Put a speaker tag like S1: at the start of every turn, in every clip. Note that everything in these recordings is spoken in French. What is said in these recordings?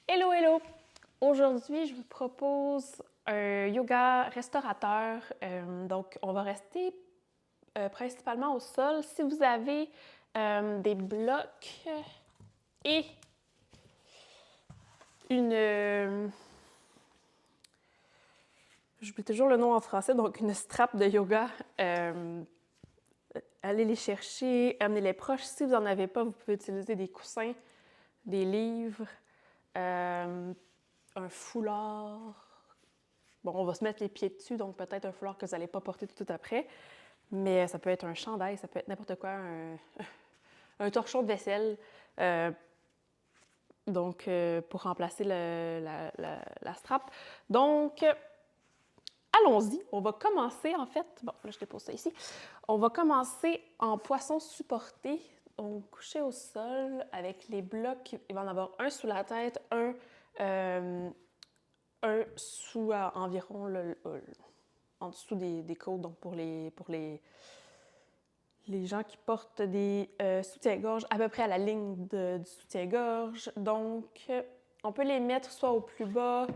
S1: Hello, hello! Aujourd'hui, je vous propose un yoga restaurateur. Donc, on va rester principalement au sol. Si vous avez des blocs et une... j'oublie toujours le nom en français, donc une strap de yoga. Allez les chercher, amenez-les proches. Si vous n'en avez pas, vous pouvez utiliser des coussins, des livres, un foulard. Bon, on va se mettre les pieds dessus, donc peut-être un foulard que vous n'allez pas porter tout après. Mais ça peut être un chandail, ça peut être n'importe quoi, un torchon de vaisselle. Pour remplacer la strap. Donc, allons-y. On va commencer, en fait. Bon, là, je dépose ça ici. On va commencer en poisson supporté. Donc, couché au sol avec les blocs. Il va en avoir un sous la tête, un sous environ en dessous des côtes, donc pour les gens qui portent des soutiens-gorge à peu près à la ligne du soutien-gorge. Donc, on peut les mettre soit au plus bas,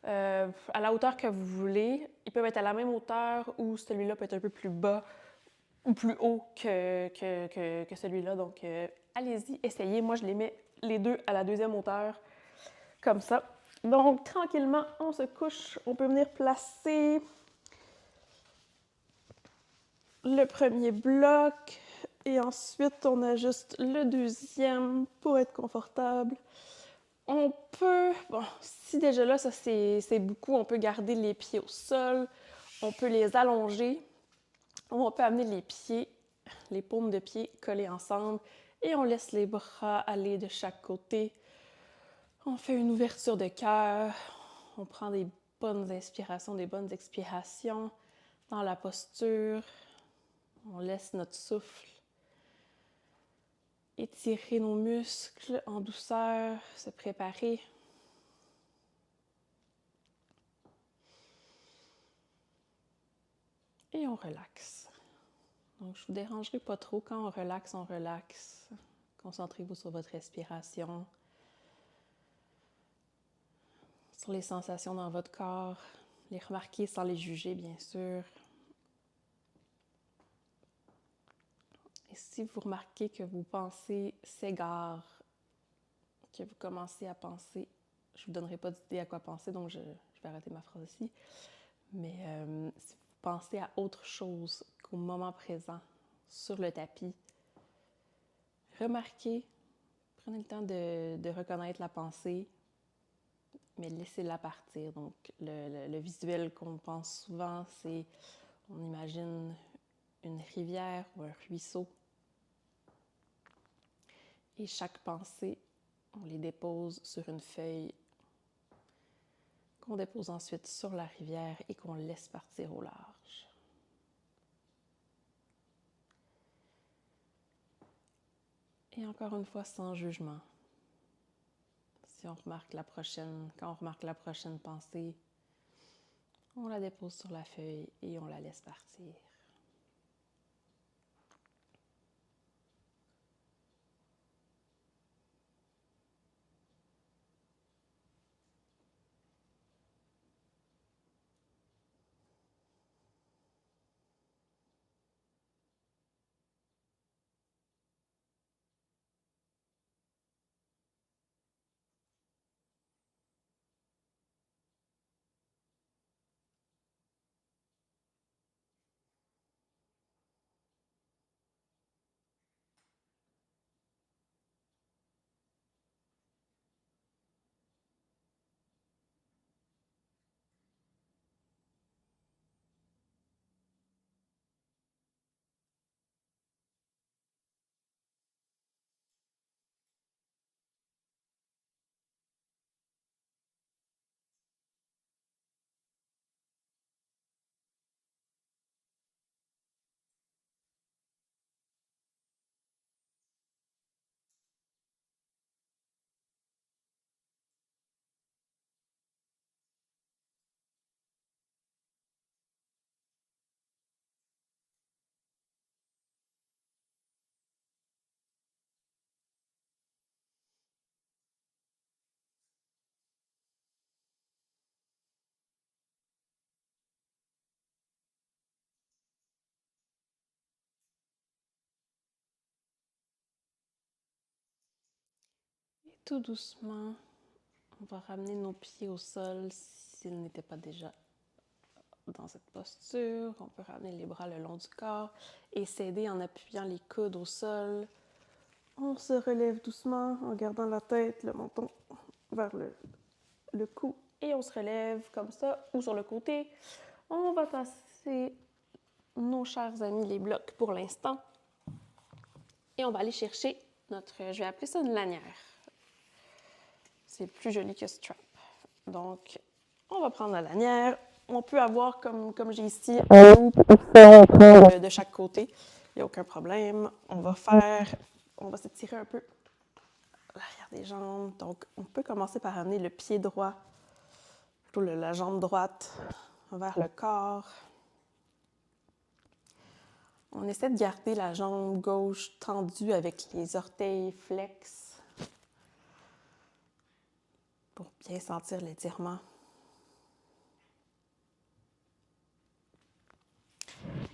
S1: à la hauteur que vous voulez. Ils peuvent être à la même hauteur ou celui-là peut être un peu plus bas ou plus haut que celui-là. Donc, allez-y, essayez. Moi, je les mets les deux à la deuxième hauteur, comme ça. Donc, tranquillement, on se couche. On peut venir placer le premier bloc et ensuite on ajuste le deuxième pour être confortable. On peut, bon, si déjà là, ça c'est beaucoup, on peut garder les pieds au sol, on peut les allonger, ou on peut amener les pieds, les paumes de pied collées ensemble et on laisse les bras aller de chaque côté. On fait une ouverture de cœur, on prend des bonnes inspirations, des bonnes expirations dans la posture. On laisse notre souffle étirer nos muscles en douceur, se préparer. Et on relaxe. Donc, je ne vous dérangerai pas trop. Quand on relaxe, on relaxe. Concentrez-vous sur votre respiration, sur les sensations dans votre corps, les remarquer sans les juger, bien sûr. Et si vous remarquez que vos pensées s'égarent, que vous commencez à penser, je ne vous donnerai pas d'idée à quoi penser, donc je vais arrêter ma phrase ici. Mais si vous pensez à autre chose qu'au moment présent, sur le tapis, remarquez, prenez le temps de reconnaître la pensée, mais laissez-la partir. Donc, le visuel qu'on pense souvent, c'est, on imagine une rivière ou un ruisseau. Et chaque pensée, on les dépose sur une feuille qu'on dépose ensuite sur la rivière et qu'on laisse partir au large. Et encore une fois, sans jugement. Si on remarque quand on remarque la prochaine pensée, on la dépose sur la feuille et on la laisse partir. tout doucement, on va ramener nos pieds au sol s'ils n'étaient pas déjà dans cette posture. On peut ramener les bras le long du corps et s'aider en appuyant les coudes au sol. On se relève doucement en gardant la tête, le menton vers le cou et on se relève comme ça ou sur le côté. On va passer nos chers amis les blocs pour l'instant et on va aller chercher notre, je vais appeler ça une lanière. C'est plus joli que strap. Donc, on va prendre la lanière. On peut avoir, comme j'ai ici, un loop de chaque côté. Il n'y a aucun problème. On va s'étirer un peu l'arrière des jambes. Donc, on peut commencer par amener le pied droit, plutôt la jambe droite vers le corps. On essaie de garder la jambe gauche tendue avec les orteils flex pour bien sentir l'étirement.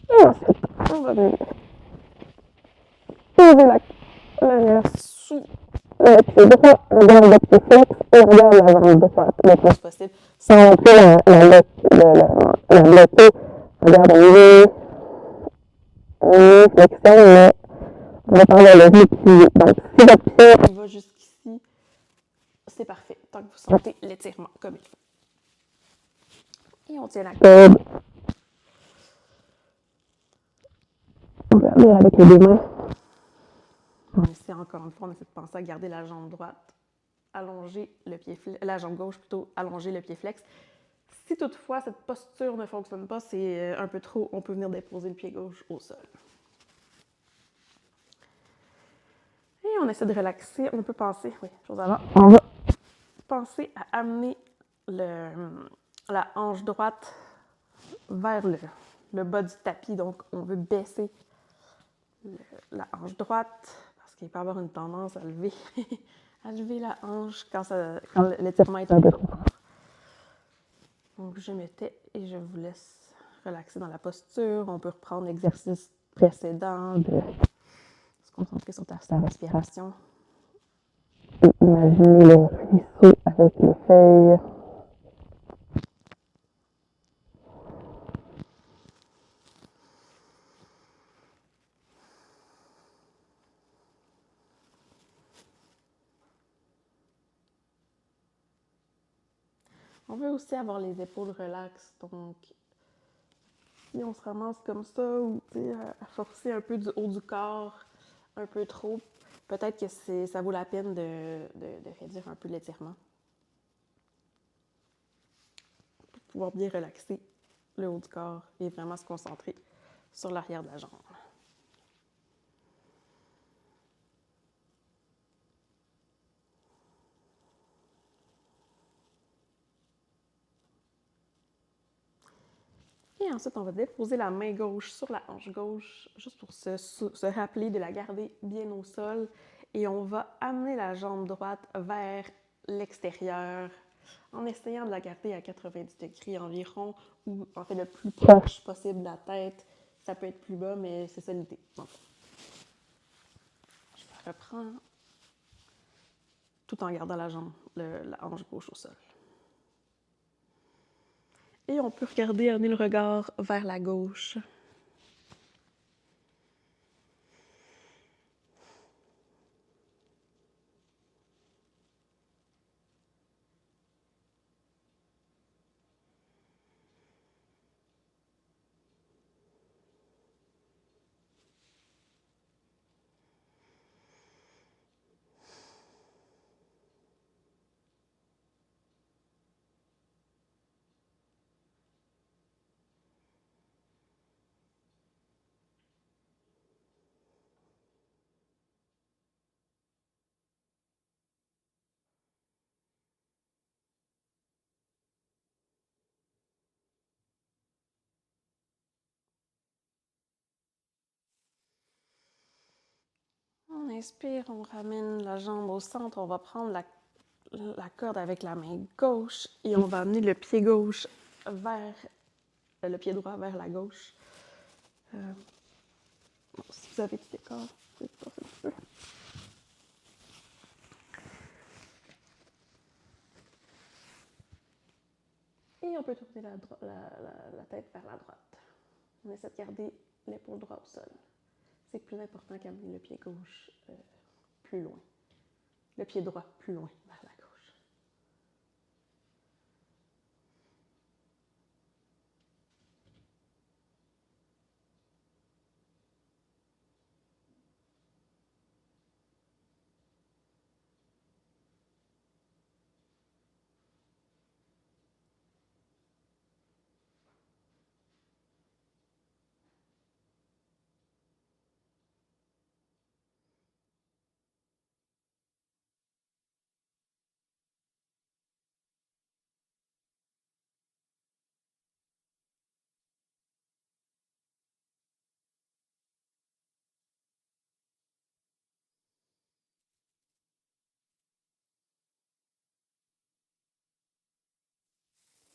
S1: Et ensuite, on va venir poser la lanière sous le pied droit, on garde le pied flex et on garde la jambe droite le plus possible sans que la bloquer. On garde une flexion, mais on va prendre le rythme qui... Donc, si votre pied il va jusqu'ici, c'est parfait, tant que vous sentez l'étirement comme il faut. Et on tient la corde. On va venir avec les deux mains. On essaie encore une fois, on essaie de penser à garder la jambe droite, allonger le pied la jambe gauche plutôt, allonger le pied flex. Si toutefois cette posture ne fonctionne pas, c'est un peu trop, on peut venir déposer le pied gauche au sol. Et on essaie de relaxer, on peut penser, oui, chose avant, on va penser à amener la hanche droite vers le bas du tapis. Donc, on veut baisser la hanche droite parce qu'il peut avoir une tendance à lever, à lever la hanche quand l'étirement est un peu trop fort. Donc, je me tais et je vous laisse relaxer dans la posture. On peut reprendre l'exercice précédent de se concentrer sur sa respiration. Et imaginez le ruisseau avec les feuilles. On veut aussi avoir les épaules relaxes, donc si on se ramasse comme ça ou à forcer un peu du haut du corps, un peu trop, peut-être que ça vaut la peine de réduire un peu l'étirement. Pour pouvoir bien relaxer le haut du corps et vraiment se concentrer sur l'arrière de la jambe. Et ensuite, on va déposer la main gauche sur la hanche gauche, juste pour se rappeler de la garder bien au sol. Et on va amener la jambe droite vers l'extérieur, en essayant de la garder à 90 degrés environ, ou en fait le plus proche possible de la tête. Ça peut être plus bas, mais c'est ça l'idée. Donc, je reprends tout en gardant la hanche gauche au sol. Et on peut regarder, amener le regard vers la gauche. On inspire, on ramène la jambe au centre, on va prendre la corde avec la main gauche et on va amener le pied gauche vers le pied droit vers la gauche. Si vous avez du décor, vous pouvez passer un petit peu. Et on peut tourner la tête vers la droite. On essaie de garder l'épaule droite au sol. C'est plus important qu'amener le pied gauche plus loin. Le pied droit plus loin vers la gauche.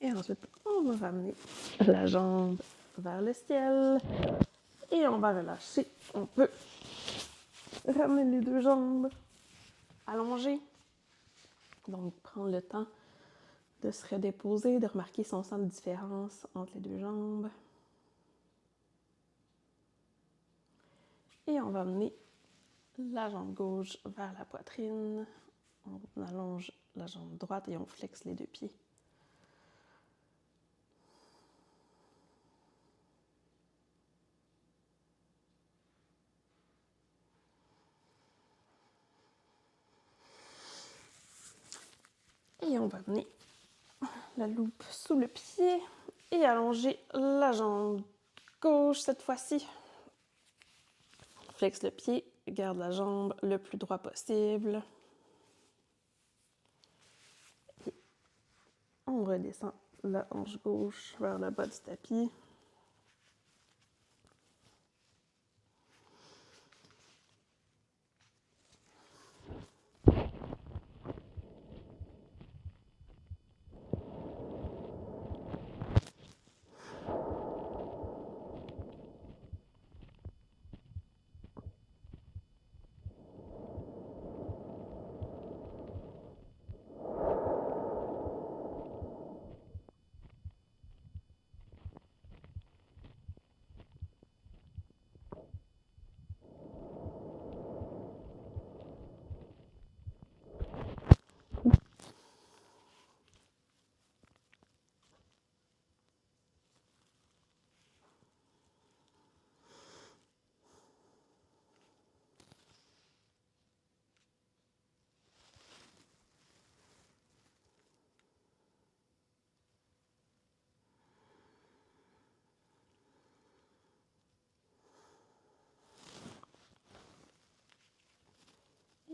S1: Et ensuite, on va ramener la jambe vers le ciel. Et on va relâcher. On peut ramener les deux jambes allongées. Donc, prendre le temps de se redéposer, de remarquer si on sent une différence entre les deux jambes. Et on va amener la jambe gauche vers la poitrine. On allonge la jambe droite et on flexe les deux pieds. Et on va amener la loupe sous le pied et allonger la jambe gauche cette fois-ci. Flexe le pied, garde la jambe le plus droit possible. Et on redescend la hanche gauche vers le bas du tapis.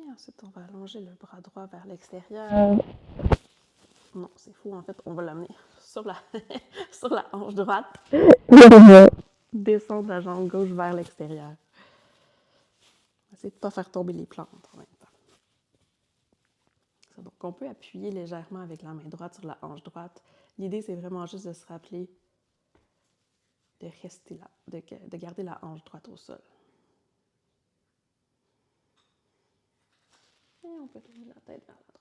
S1: Et ensuite, on va allonger le bras droit vers l'extérieur. Non, c'est fou, en fait, on va l'amener sur la, sur la hanche droite. Et on va descendre la jambe gauche vers l'extérieur. Essayez de ne pas faire tomber les plantes en même temps. Ça, donc, on peut appuyer légèrement avec la main droite sur la hanche droite. L'idée, c'est vraiment juste de se rappeler de rester là, de garder la hanche droite au sol. Et on peut tourner la tête vers la droite.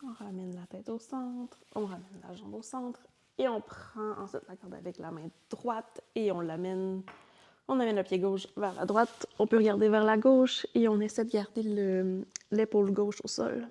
S1: On ramène la tête au centre, on ramène la jambe au centre et on prend ensuite la corde avec la main droite et on amène le pied gauche vers la droite, on peut regarder vers la gauche et on essaie de garder l'épaule gauche au sol.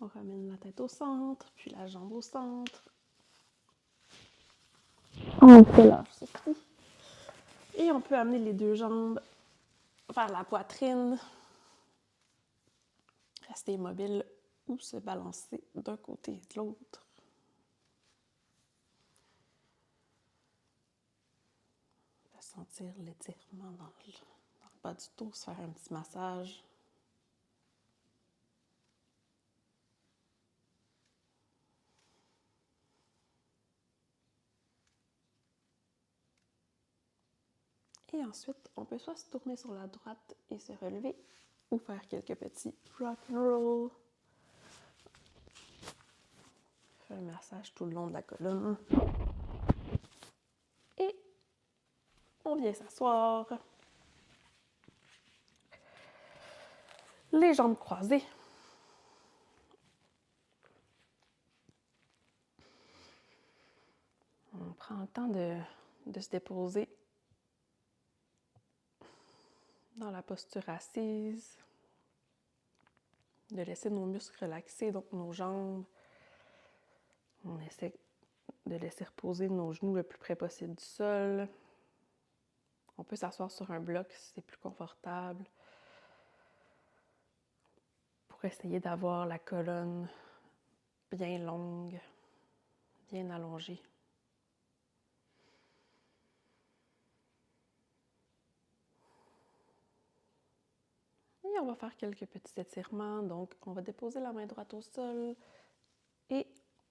S1: On ramène la tête au centre, puis la jambe au centre. On relâche ceci. Et on peut amener les deux jambes vers la poitrine. Rester immobile ou se balancer d'un côté et de l'autre. On va sentir l'étirement dans le bas du dos, se faire un petit massage. Et ensuite, on peut soit se tourner sur la droite et se relever, ou faire quelques petits rock and roll. Faire un massage tout le long de la colonne. Et on vient s'asseoir. Les jambes croisées. On prend le temps de se déposer dans la posture assise, de laisser nos muscles relaxer, donc nos jambes. On essaie de laisser reposer nos genoux le plus près possible du sol. On peut s'asseoir sur un bloc si c'est plus confortable pour essayer d'avoir la colonne bien longue, bien allongée. Et on va faire quelques petits étirements. Donc, on va déposer la main droite au sol et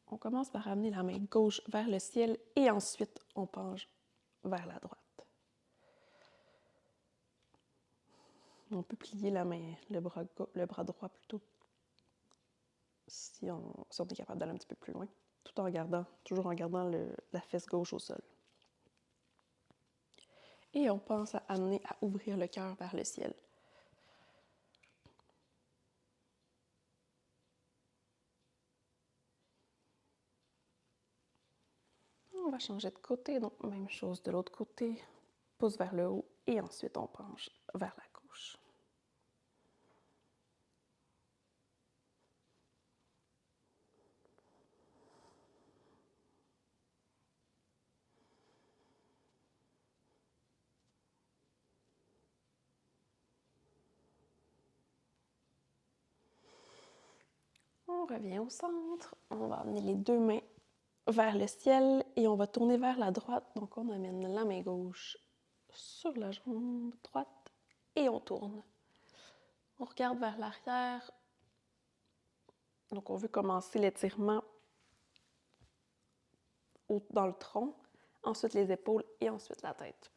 S1: on commence par amener la main gauche vers le ciel et ensuite on penche vers la droite. On peut plier la main, le bras droit plutôt, si on est capable d'aller un petit peu plus loin, toujours en gardant la fesse gauche au sol. Et on pense à amener à ouvrir le cœur vers le ciel. On va changer de côté, donc même chose de l'autre côté. Pouce vers le haut et ensuite on penche vers la gauche. On revient au centre. On va amener les deux mains vers le ciel et on va tourner vers la droite. Donc on amène la main gauche sur la jambe droite et on tourne. On regarde vers l'arrière. Donc on veut commencer l'étirement dans le tronc, ensuite les épaules et ensuite la tête.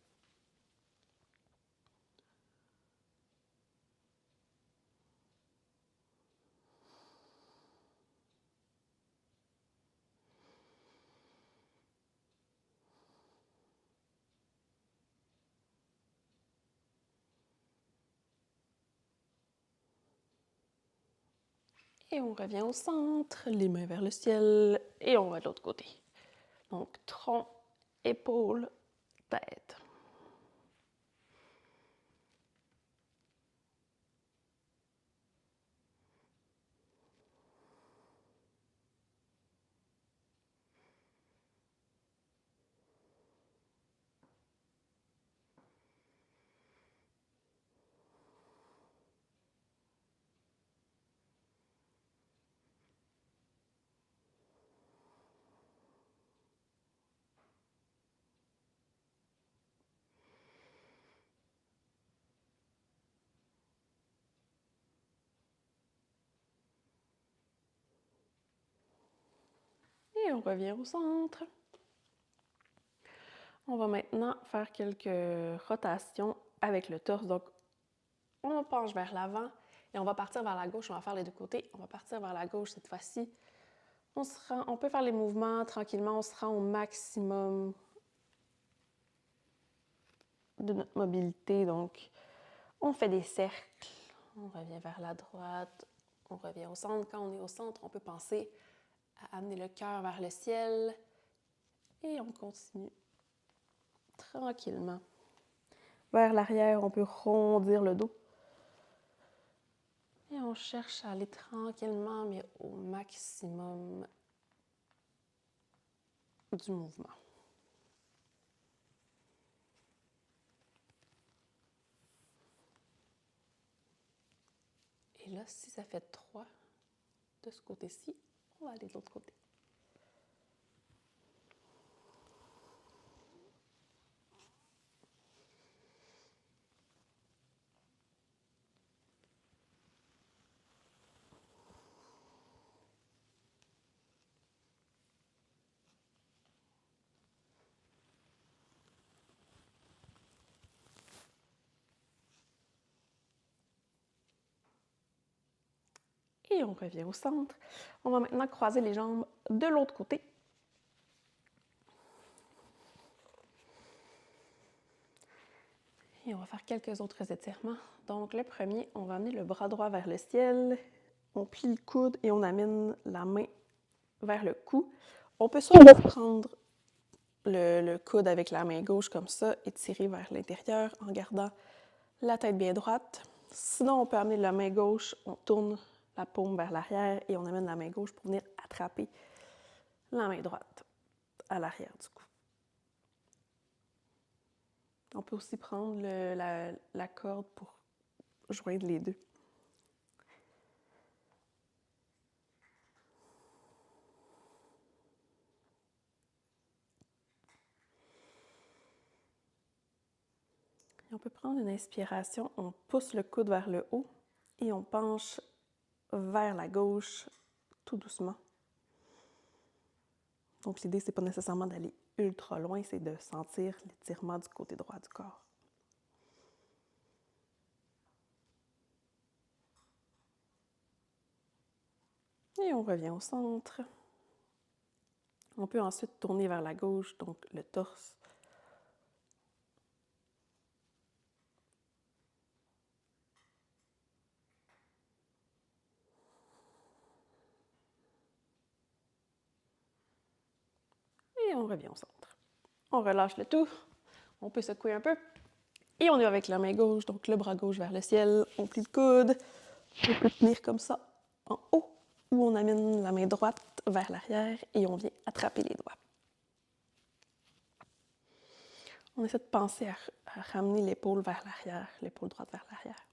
S1: Et on revient au centre, les mains vers le ciel et on va de l'autre côté. Donc tronc, épaules, tête. Et on revient au centre. On va maintenant faire quelques rotations avec le torse. Donc, on penche vers l'avant et on va partir vers la gauche. On va faire les deux côtés. On va partir vers la gauche cette fois-ci. On peut faire les mouvements tranquillement. On se rend au maximum de notre mobilité. Donc, on fait des cercles. On revient vers la droite. On revient au centre. Quand on est au centre, on peut penser à amener le cœur vers le ciel. Et on continue tranquillement. Vers l'arrière, on peut rondir le dos. Et on cherche à aller tranquillement, mais au maximum du mouvement. Et là, si ça fait 3 de ce côté-ci, on va aller de l'autre côté. Et on revient au centre. On va maintenant croiser les jambes de l'autre côté. Et on va faire quelques autres étirements. Donc le premier, on va amener le bras droit vers le ciel. On plie le coude et on amène la main vers le cou. On peut soit prendre le coude avec la main gauche comme ça et tirer vers l'intérieur en gardant la tête bien droite. Sinon, on peut amener la main gauche, on tourne la paume vers l'arrière et on amène la main gauche pour venir attraper la main droite à l'arrière du cou. On peut aussi prendre la corde pour joindre les deux. Et on peut prendre une inspiration, on pousse le coude vers le haut et on penche vers la gauche tout doucement. Donc l'idée, c'est pas nécessairement d'aller ultra loin, c'est de sentir l'étirement du côté droit du corps. Et on revient au centre. On peut ensuite tourner vers la gauche, donc le torse. Et on revient au centre. On relâche le tout. On peut secouer un peu. Et on est avec la main gauche, donc le bras gauche vers le ciel. On plie le coude. On peut tenir comme ça en haut, ou on amène la main droite vers l'arrière et on vient attraper les doigts. On essaie de penser à ramener l'épaule vers l'arrière, l'épaule droite vers l'arrière.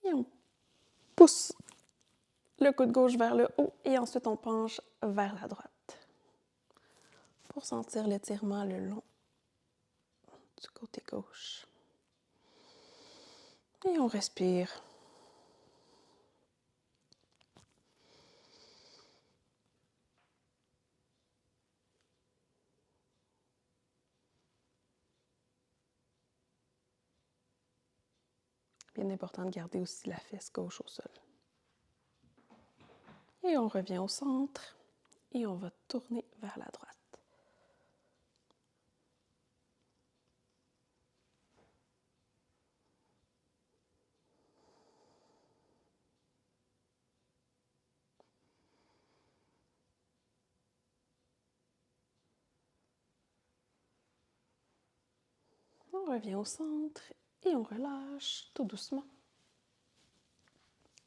S1: Et on pousse le coude gauche vers le haut et ensuite on penche vers la droite pour sentir l'étirement le long du côté gauche. Et on respire. Bien important de garder aussi la fesse gauche au sol. Et on revient au centre et on va tourner vers la droite. On revient au centre et on relâche tout doucement.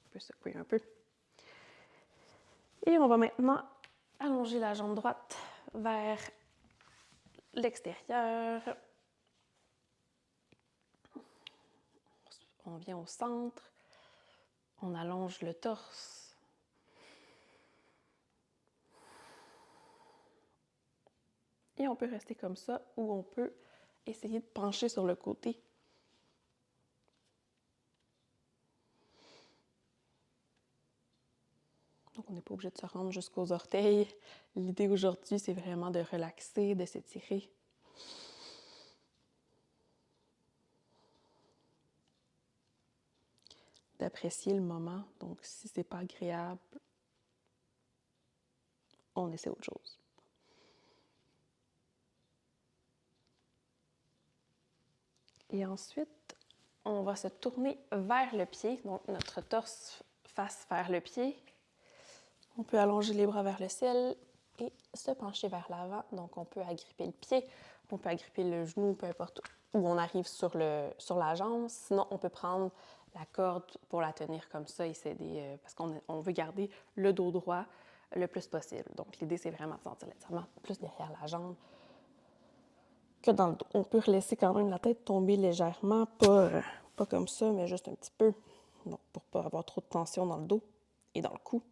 S1: On peut secouer un peu. Et on va maintenant allonger la jambe droite vers l'extérieur. On vient au centre. On allonge le torse. Et on peut rester comme ça ou on peut essayer de pencher sur le côté. Donc, on n'est pas obligé de se rendre jusqu'aux orteils. L'idée aujourd'hui, c'est vraiment de relaxer, de s'étirer. d'apprécier le moment. Donc, si c'est pas agréable, on essaie autre chose. Et ensuite, on va se tourner vers le pied, donc notre torse face vers le pied. On peut allonger les bras vers le ciel et se pencher vers l'avant. Donc, on peut agripper le pied, on peut agripper le genou, peu importe où on arrive sur la jambe. Sinon, on peut prendre la corde pour la tenir comme ça et s'aider, parce qu'on veut garder le dos droit le plus possible. Donc, l'idée, c'est vraiment de sentir l'étirement plus derrière la jambe que dans le dos. On peut laisser quand même la tête tomber légèrement, pas comme ça, mais juste un petit peu, donc pour ne pas avoir trop de tension dans le dos et dans le cou.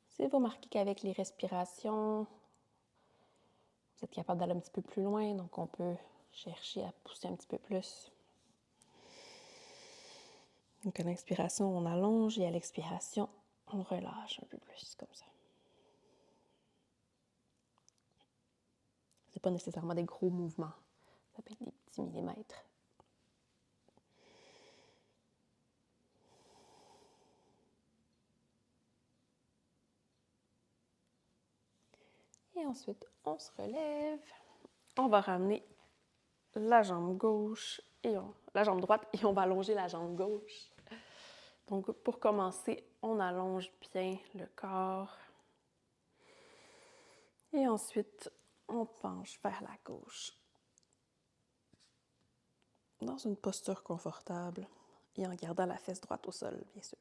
S1: Si vous remarquez qu'avec les respirations, vous êtes capable d'aller un petit peu plus loin, donc on peut chercher à pousser un petit peu plus. Donc à l'inspiration, on allonge et à l'expiration, on relâche un peu plus, comme ça. C'est pas nécessairement des gros mouvements, ça peut être des petits millimètres. Et ensuite, on se relève. On va ramener la jambe gauche et la jambe droite et on va allonger la jambe gauche. Donc, pour commencer, on allonge bien le corps. Et ensuite, on penche vers la gauche. Dans une posture confortable et en gardant la fesse droite au sol, bien sûr.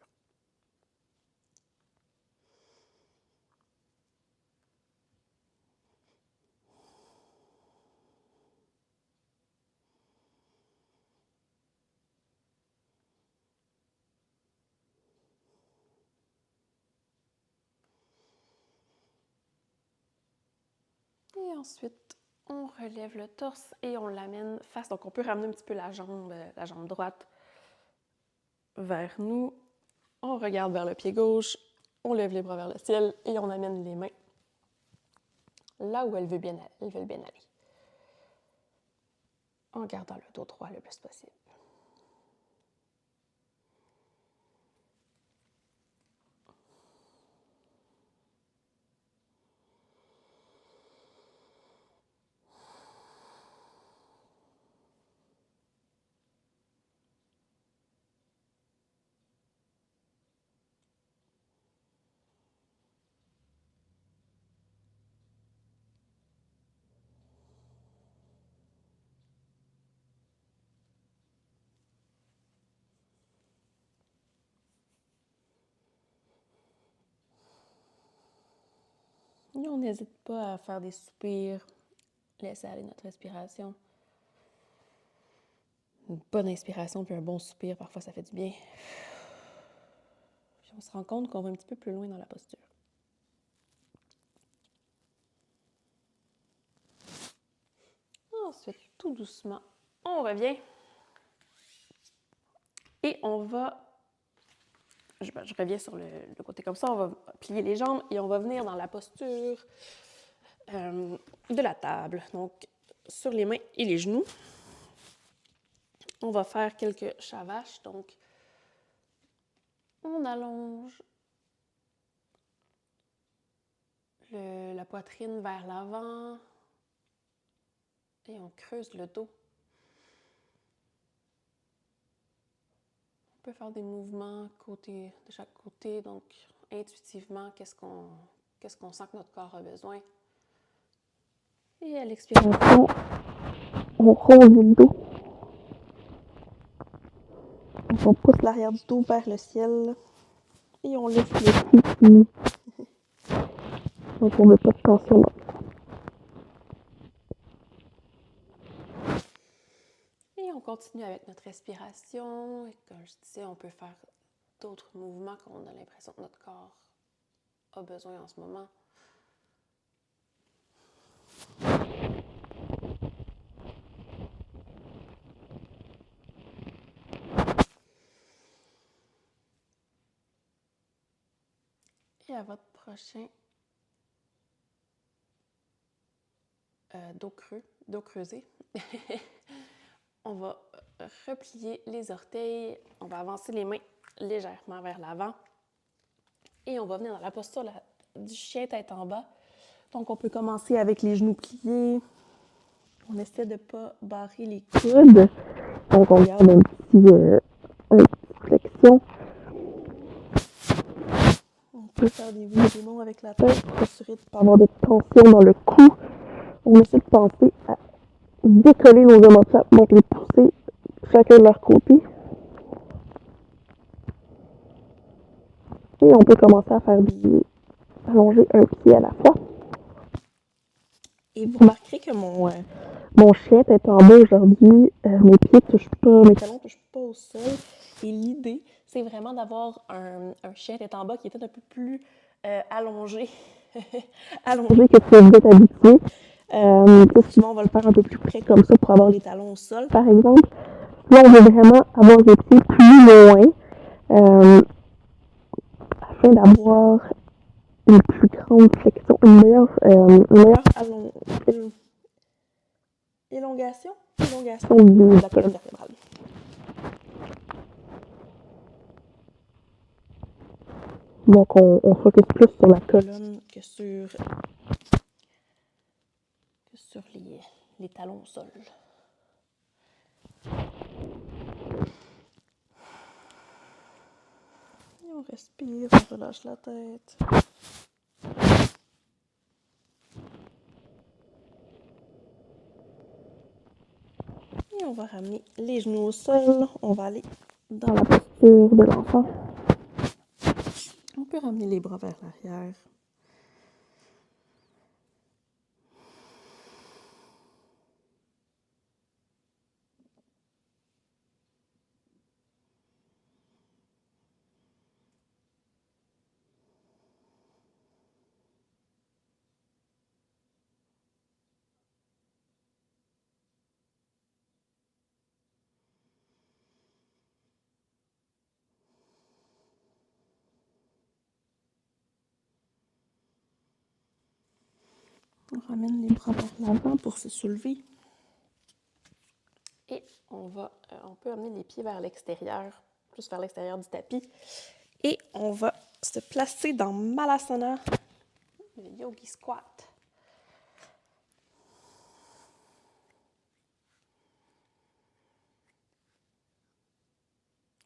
S1: Et ensuite, on relève le torse et on l'amène face. Donc, on peut ramener un petit peu la jambe droite vers nous. On regarde vers le pied gauche, on lève les bras vers le ciel et on amène les mains là où elles veulent bien aller. En gardant le dos droit le plus possible. Et on n'hésite pas à faire des soupirs, laisser aller notre respiration. Une bonne inspiration puis un bon soupir, parfois ça fait du bien. Puis on se rend compte qu'on va un petit peu plus loin dans la posture. Ensuite, tout doucement, on revient. Et on va... Je reviens sur le côté comme ça, on va plier les jambes et on va venir dans la posture de la table. Donc, sur les mains et les genoux. On va faire quelques chavaches. Donc, on allonge la poitrine vers l'avant et on creuse le dos. On peut faire des mouvements de chaque côté, donc intuitivement, qu'est-ce qu'on sent que notre corps a besoin. Et à l'expiration, on rose le dos. Donc on pousse l'arrière du dos vers le ciel et on laisse le pied. Donc on ne met pas de tension là. Et on continue avec notre respiration. Et comme je disais, on peut faire d'autres mouvements quand on a l'impression que notre corps a besoin en ce moment. Et à votre prochain dos creusé. On va replier les orteils, on va avancer les mains légèrement vers l'avant et on va venir dans la posture du chien tête en bas. Donc, on peut commencer avec les genoux pliés. On essaie de ne pas barrer les coudes. Donc, on garde une petite flexion. On peut faire des oui et des non avec la tête pour s'assurer de ne pas avoir de tension dans le cou. On essaie de penser à décoller nos omoplates, donc les pousser chacun de leur côté. Et on peut commencer à faire allonger un pied à la fois. Et vous remarquerez que mon chien tête en bas aujourd'hui, mes talons ne touchent pas au sol. Et l'idée, c'est vraiment d'avoir un chien tête en bas qui est peut-être un peu plus allongé. allongé que ce que vous êtes habitué. Souvent, on va le faire un peu plus près comme ça pour avoir les talons au sol, par exemple. Là, on veut vraiment avoir les pieds plus loin afin d'avoir une plus grande flexion, une meilleure élongation de la colonne vertébrale. Donc, on focus plus sur la colonne que sur les talons au sol. Et on respire, on relâche la tête. Et on va ramener les genoux au sol. On va aller dans la posture de l'enfant. On peut ramener les bras vers l'arrière. On ramène les bras vers l'avant pour se soulever. Et on peut amener les pieds vers l'extérieur, plus vers l'extérieur du tapis. Et on va se placer dans Malasana, le Yogi Squat.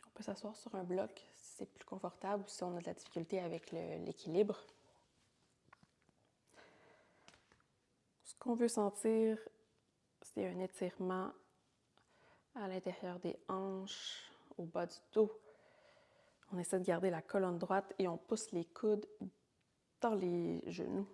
S1: On peut s'asseoir sur un bloc si c'est plus confortable ou si on a de la difficulté avec l'équilibre. Ce qu'on veut sentir, c'est un étirement à l'intérieur des hanches, au bas du dos. On essaie de garder la colonne droite et on pousse les coudes dans les genoux.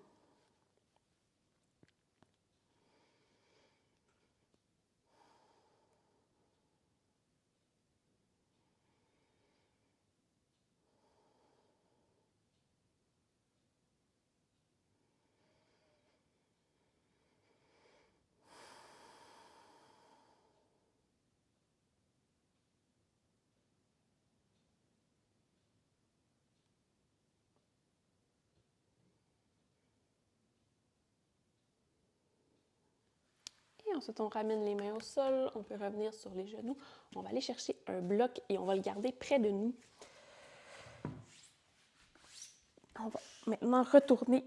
S1: Et ensuite, on ramène les mains au sol. On peut revenir sur les genoux. On va aller chercher un bloc et on va le garder près de nous. On va maintenant retourner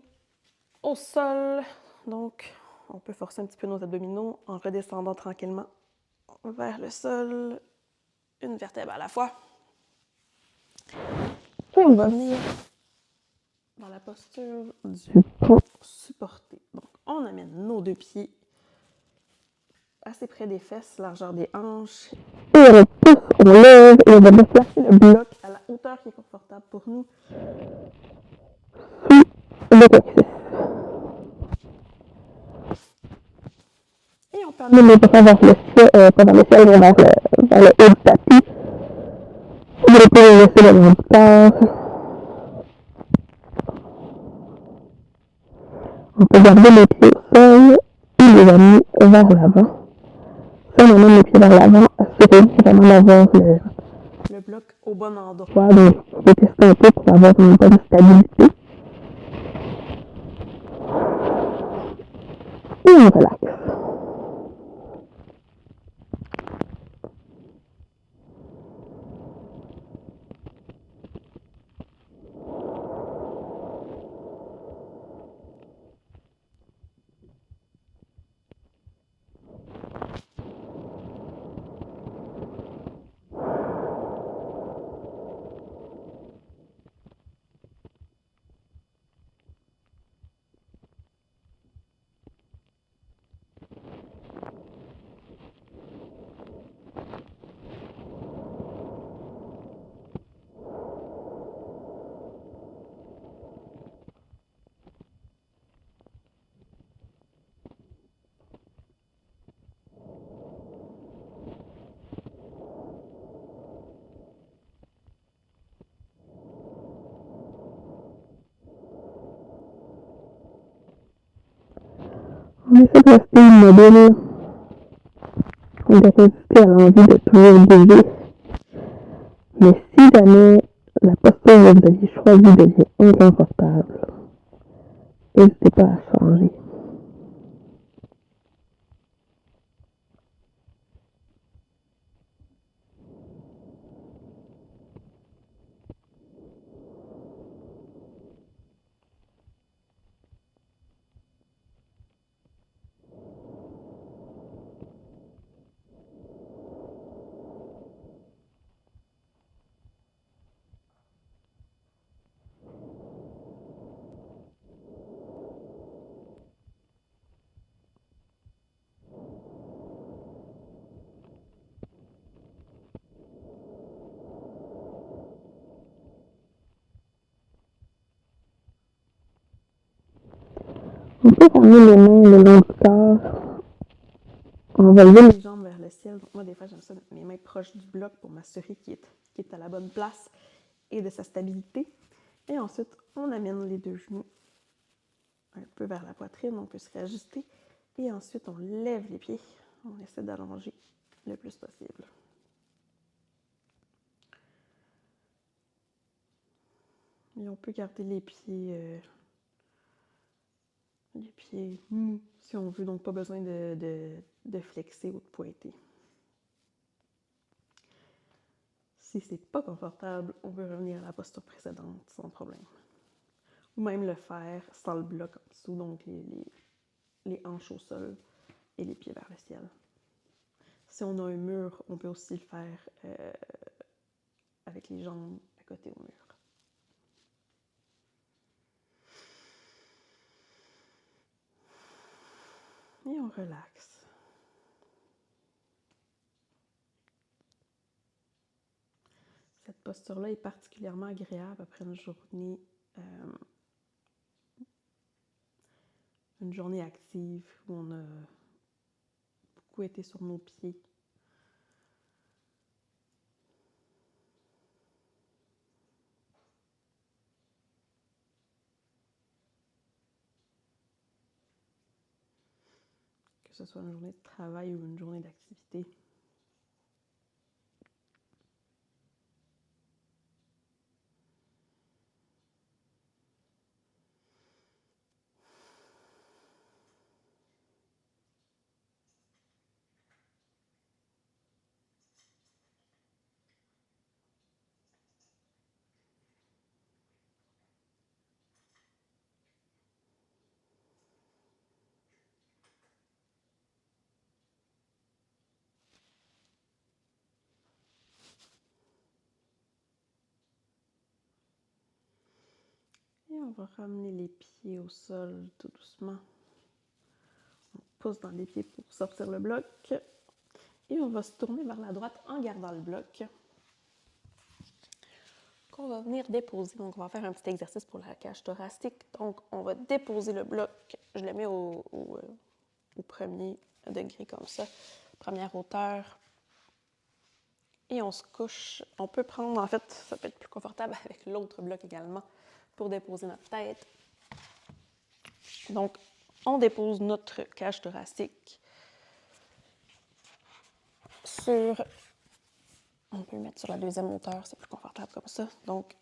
S1: au sol. Donc, on peut forcer un petit peu nos abdominaux en redescendant tranquillement vers le sol, une vertèbre à la fois. Et on va venir dans la posture du pont supporté. Donc, on amène nos deux pieds assez près des fesses, largeur des hanches. Et on pousse, on lève et on va déplacer le bloc à la hauteur qui est confortable pour nous. Sous le coccyx. Et on peut amener les bras vers le ciel, pas vers le ciel, mais vers le haut du tapis. On peut les laisser dans le corps. On peut garder les pieds au sol et les amener vers l'avant. Si on amène les pieds vers l'avant, assurez-vous vraiment d'avoir le bloc au bon endroit. Donc, on peut tester un peu pour avoir une bonne stabilité. Et on relaxe.
S2: On essaie de rester immobile et de résister à l'envie de toujours bouger. Mais si jamais la posture que vous aviez choisie devient inconfortable, n'hésitez pas à changer. On peut ramener les mains le long du corps. On va lever les jambes vers le ciel. Donc moi, des fois, j'aime ça mettre mes mains proches du bloc pour m'assurer qu'il est à la bonne place et de sa stabilité. Et ensuite, on amène les deux genoux un peu vers la poitrine. On peut se réajuster. Et ensuite, on lève les pieds. On essaie d'allonger le plus possible. Et on peut garder les pieds mous si on veut. Donc, pas besoin de flexer ou de pointer. Si c'est pas confortable, on peut revenir à la posture précédente sans problème. Ou même le faire sans le bloc en dessous, donc les hanches au sol et les pieds vers le ciel. Si on a un mur, on peut aussi le faire avec les jambes à côté au mur. Et on relaxe. Cette posture-là est particulièrement agréable après une journée active où on a beaucoup été sur nos pieds. Que ce soit une journée de travail ou une journée d'activité. Et on va ramener les pieds au sol tout doucement. On pousse dans les pieds pour sortir le bloc. Et on va se tourner vers la droite en gardant le bloc. Qu'on va venir déposer. Donc, on va faire un petit exercice pour la cage thoracique. Donc, on va déposer le bloc. Je le mets au premier degré comme ça. Première hauteur. Et on se couche. On peut prendre, en fait, ça peut être plus confortable avec l'autre bloc également pour déposer notre tête. Donc, on dépose notre cage thoracique sur... On peut le mettre sur la deuxième hauteur, c'est plus confortable comme ça. Donc,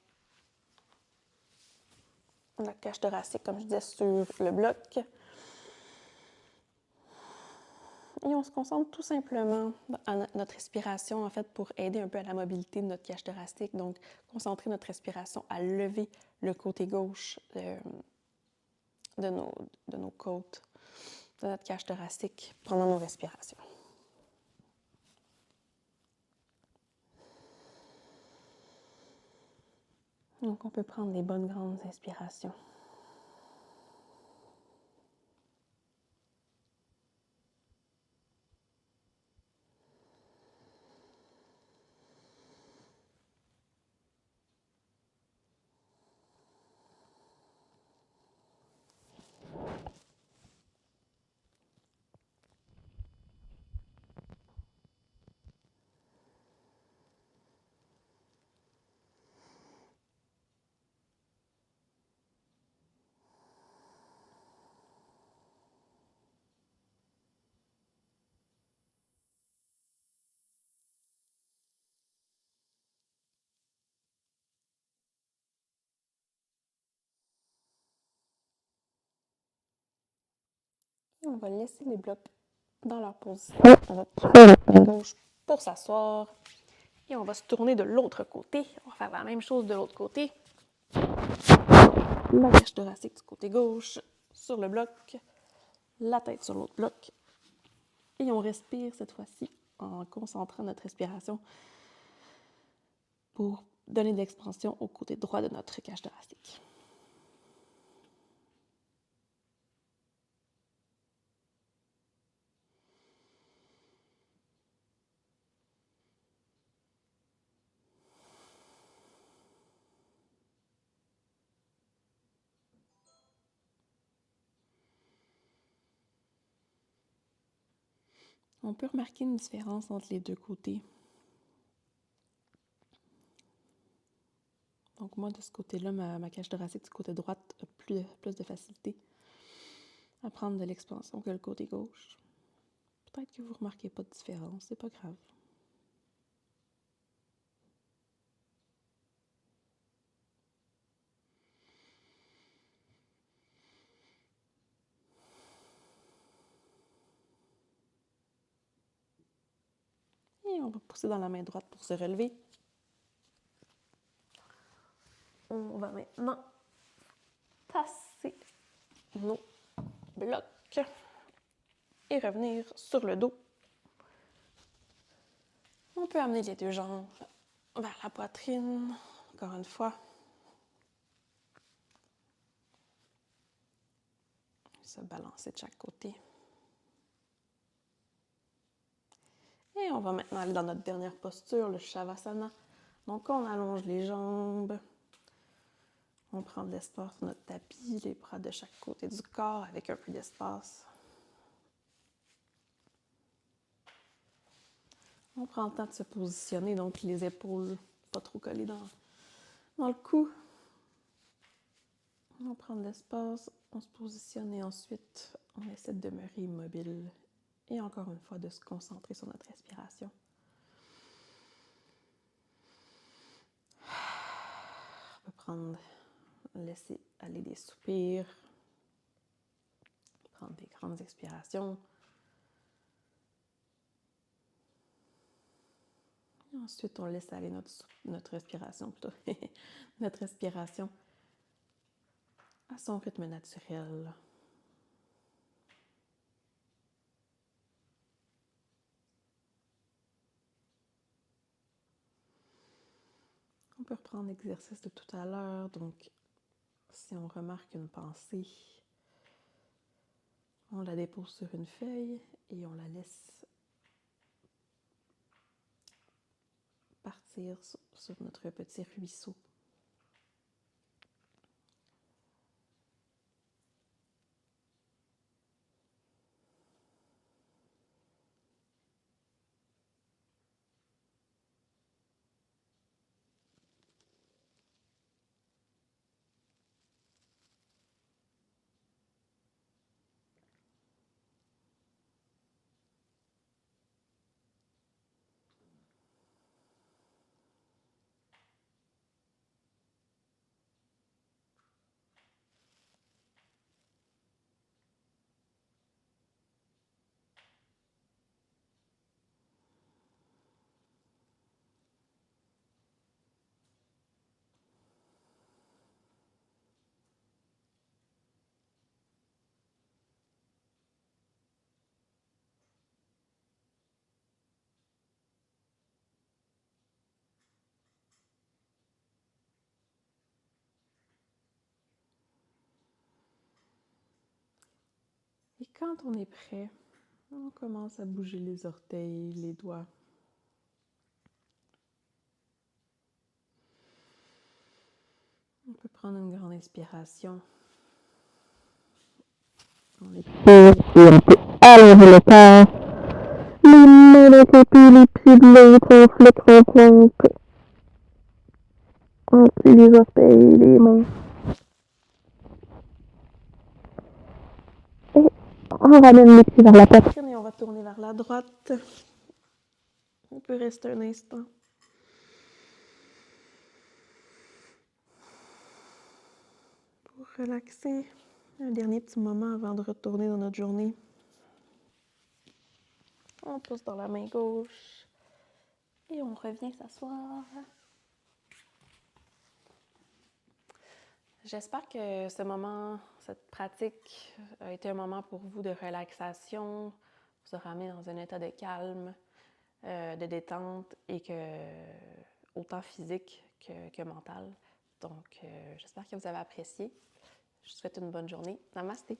S2: la cage thoracique, comme je disais, sur le bloc. Et on se concentre tout simplement à notre respiration, en fait, pour aider un peu à la mobilité de notre cage thoracique. Donc, concentrer notre respiration à lever le côté gauche de nos côtes, de notre cage thoracique, pendant nos respirations. Donc, on peut prendre des bonnes grandes inspirations.
S1: on va laisser les blocs dans leur position. On va prendre le pied gauche pour s'asseoir. Et on va se tourner de l'autre côté. On va faire la même chose de l'autre côté. La cage thoracique du côté gauche sur le bloc. La tête sur l'autre bloc. Et on respire cette fois-ci en concentrant notre respiration pour donner de l'expansion au côté droit de notre cage thoracique. On peut remarquer une différence entre les deux côtés. Donc moi, de ce côté-là, ma cage thoracique du côté droit a plus de facilité à prendre de l'expansion que le côté gauche. Peut-être que vous ne remarquez pas de différence, c'est pas grave. Et on va pousser dans la main droite pour se relever. On va maintenant tasser nos blocs et revenir sur le dos. On peut amener les deux jambes vers la poitrine, encore une fois. Se balancer de chaque côté. Et on va maintenant aller dans notre dernière posture, le Shavasana. Donc on allonge les jambes. On prend de l'espace sur notre tapis, les bras de chaque côté du corps avec un peu d'espace. On prend le temps de se positionner, donc les épaules pas trop collées dans le cou. On prend de l'espace, on se positionne et ensuite on essaie de demeurer immobile et encore une fois de se concentrer sur notre respiration. On peut laisser aller des soupirs, prendre des grandes expirations. Et ensuite, on laisse aller notre respiration plutôt. Notre respiration à son rythme naturel. On peut reprendre l'exercice de tout à l'heure. Donc, si on remarque une pensée, on la dépose sur une feuille et on la laisse partir sur notre petit ruisseau. Et quand on est prêt, on commence à bouger les orteils, les doigts. On peut prendre une grande inspiration. On expire et on peut allonger le corps. Les mains d'un côté, les pieds de l'autre, on flotte en planque. On plie les orteils, les mains. Et on ramène les pieds vers la poitrine et on va tourner vers la droite. On peut rester un instant. Pour relaxer. Un dernier petit moment avant de retourner dans notre journée. On pousse dans la main gauche et on revient s'asseoir. J'espère que ce moment, cette pratique a été un moment pour vous de relaxation, vous a ramené dans un état de calme, de détente et autant physique que mental. Donc, j'espère que vous avez apprécié. Je vous souhaite une bonne journée. Namasté!